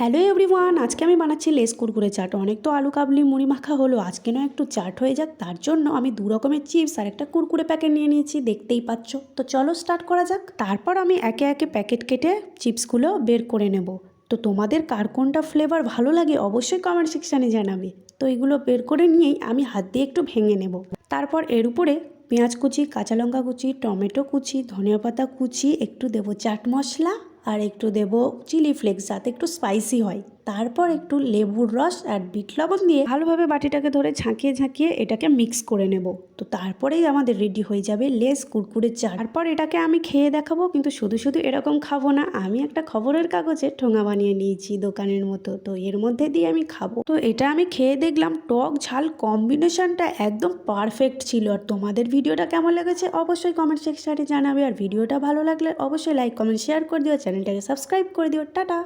Hello everyone, আজকে আমি বানাচ্ছি লেস কুরকুরে চাট। অনেক তো আলু কাবলি মুড়ি মাখা হলো, আজকে না একটু চাট হয়ে যাক। তার জন্য আমি 2 রকমের চিপস আর একটা কুরকুরে প্যাকেট নিয়ে নিয়েছি, দেখতেই পাচ্ছ। তো চলো স্টার্ট করা যাক। তারপর আমি একে একে প্যাকেট কেটে চিপসগুলো বের করে নেব। তো তোমাদের কার কোনটা ফ্লেভার ভালো লাগে অবশ্যই কমেন্ট সেকশানে জানাবে। তো এগুলো বের করে নিয়েই আমি হাত দিয়ে একটু ভেঙে নেব। তারপর এর উপরে পেঁয়াজ কুচি, কাঁচা লঙ্কা কুচি, টমেটো কুচি, ধনিয়া পাতা কুচি, একটু দেবো চাট মশলা আর একটু দেবো চিলি ফ্লেক্স যাতে একটু স্পাইসি হয়। তারপর একটু লেবুর রস আর বিট লবণ দিয়ে ভালোভাবে বাটিটাকে ধরে ঝাঁকিয়ে ঝাঁকিয়ে এটাকে মিক্স করে নেব। তো তারপরেই আমাদের রেডি হয়ে যাবে লেস কুরকুরে চাট। তারপর এটাকে আমি খেয়ে দেখাবো, কিন্তু শুধু শুধু এরকম খাবো না। আমি একটা খবরের কাগজে ঠোঙা বানিয়ে নিয়েছি দোকানের মতো, তো এর মধ্যে দিয়ে আমি খাবো। তো এটা আমি খেয়ে দেখলাম টক ঝাল কম্বিনেশনটা একদম পারফেক্ট ছিল। আর তোমাদের ভিডিওটা কেমন লেগেছে অবশ্যই কমেন্ট সেকশনে জানাবে। আর ভিডিওটা ভালো লাগলে অবশ্যই লাইক কমেন্ট শেয়ার করে দিও, চ্যানেলটাকে সাবস্ক্রাইব করে দিও। টাটা।